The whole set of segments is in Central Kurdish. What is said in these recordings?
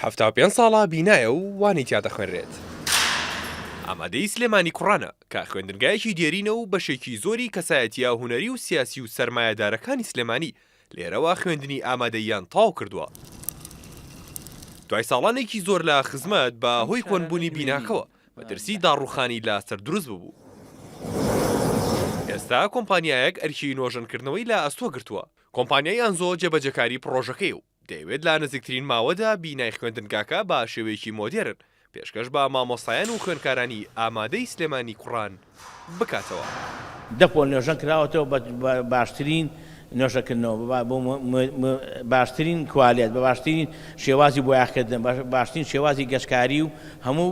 75 ساڵە بینایە و وانی تیا دەخوێنرێت. ئامادەی سلێمانی کوڕانە کە خوێندنگایەکی دێرینە و بەشێکی زۆری کەسایەتیە هونەری و سیاسی و سەرمایەدارەکانی سلێمانی لێرەوە خوێندنی ئامادەیان تاو کردووە. دوای ساڵانێکی زۆر لە خزمەت بە هۆی کۆنبوونی بیناکەوە مەترسی داڕوخانی لا سەردروست ببوو. ئێستا کۆمپانیایەک ئەرکی نۆژەنکردنەوەی لە ئەستۆ گرتووە. کۆمپانیای ئەنزۆ جێبەجەکاری پڕۆژەکەی و دەیەوێت لە نزیکترین ماوەدا بینای خوێندنگاکە بە شێوەیەکی مۆدێرن پێشکەش بە مامۆستایان و خوێندکارانی ئامادەی سلێمانی کوڕان بکاتەوە. دەپۆل نوێژەن کراوەتەوە بە باشترین نوێژەکردنەوە باشترین کوالێت بە باشترین شێوازی بۆ یاخکردن باشترین شێوازی گەشتکاری و هەموو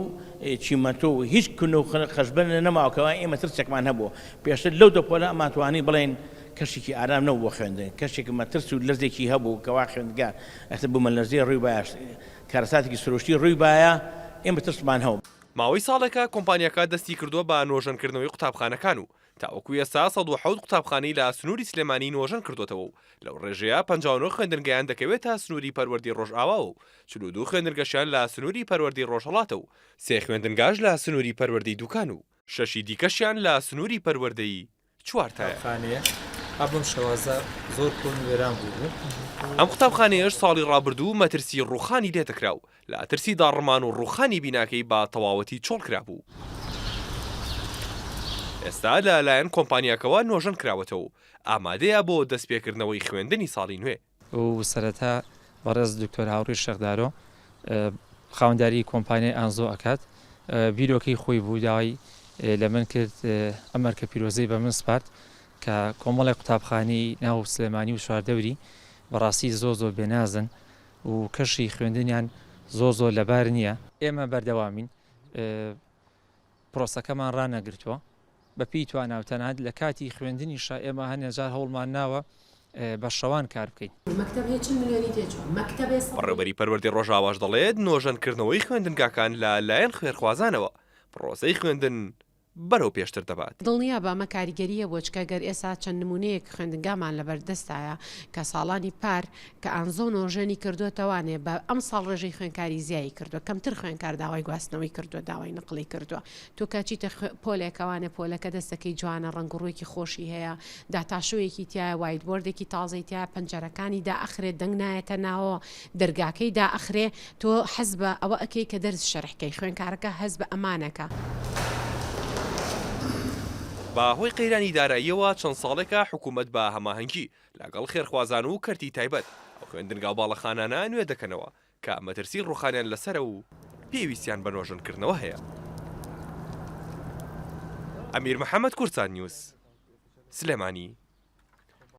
چیمەتۆ و هیچ کن و خەشبەر نەماوکەوە ئێمە ترسێکمان هەبوو پێشتر لەو دەپۆلە ئەماتوانی بڵێن کەشێکی ئارام نەبوو بۆ خوێندن کەشێکی مەترس و لەرزێکی هەبوو کەوا خوێندگار ئەختە بوومە لەرزەی ڕووی باش کارەساتێکی سروشتی ڕووی باە ئێمە ترسمان هەبوو. ماوەی ساڵێکە کۆمپانیەکە دەستی کردووە بە نۆژەنکردنەوەی قوتابخانەکان و تاوەکو ئێستا 107 قوتابخانەی لە سنووری سلێمانی نۆژەن کردوێتەوە و لەو ڕێژەیە 59 خوێندنگەیان دەکەوێت تا سنووری پەروەردی ڕۆژئاوا و 42 خوێندنگەشیان لە سنووری پەروەردی ڕۆژهەڵاتە و 3 خوێندنگاش لە سنووری پەروەردەی دوکان و 6 دیکەشیان لە سنووری پەروەردەی چوارتایە. ئەم شەوازە زۆر کۆن وێران بوو. ئەم قوتابخانەیەش ساڵی ڕابردوو مەترسی ڕوخانی لێتەکرا و لە ترسی داڕمان و ڕوخانی بیناکەی با تەواوەتی چۆڵ کرابوو. ئێستا لەلایەن کۆمپانیاکەوە نۆژەن کراوەتەوە و ئامادەیە بۆ دەستپێکردنەوەی خوێندنی ساڵی نوێ. و سەرەتا بەڕێز دکتۆر هاوڕی شەخدارۆ خاوەنداری کۆمپانیای ئانزۆ ئەکات بیرۆکەی خۆی بوو داوای لە من کرد ئەمەرکە پیرۆزەی بە من سپارت کە کۆمەڵی قوتابخانی ناو سلێمانی و شواردەوری بەڕاستی زۆ بێنازن و کەشی خوێندنیان زۆ لەبار نییە. ئێمە بەردەوامین پرۆسەکەمان ڕانەگرتووە بە پێی تواناوتەنات لە کاتی خوێندنیشە ئێمە هەنێجار هەوڵمان ناوە بە شەوان کار بکەین. بەڕێوەبەری پەروەردەی ڕۆژاواش دەڵێت نۆژەنکردنەوەی خوێندنگاکان لە لایەن خوێرخوازانەوە پرۆسەی خوێندن بەرەو پێشتر دەبات. دڵنیا بەمە کاریگەریە بۆچکە گەر ئێستا چەند نمونەیەک خوێندنگامان لەبەردەستایە کە ساڵانی پار کە ئانزۆ نۆژەنی کردوتەوانێ بە ئەم ساڵ ڕێژەی خوێنکاری زیایی کردووە کەمتر خوێنکار داوای گواستنەوەی کردووە داوای نقلی کردووە. تۆ کاچیتە پۆلێکەوانە پۆلەکە دەستەکەی جوانە ڕنگڕوویەکی خۆشی هەیە داتاشوویەکی تایە وایتبۆردێکی تازەی تیا پەنجەرەکانی دائەخرێت دەنگ نایەتە ناوە دەرگاکەی دائەخرێ تۆ حەز بە ئەوە ئەکەی کە دەرس شەرحکەی خوێنکارەکە حەز بە ئەمانەکە. باهۆی قەیرانی داراییەوە چەند ساڵێکە حکوومەت بە هەماهەنگی لەگەڵ خێرخوازان و کەرتی تایبەت ئەو خوێندنگا و باڵەخانانە نوێ دەکەنەوە کە مەترسی ڕوخانیان لەسرە و پێویستیان بە نۆژەنکردنەوە هەیە. ئەمیر محەممەد کورسان نیوز سلێمانی.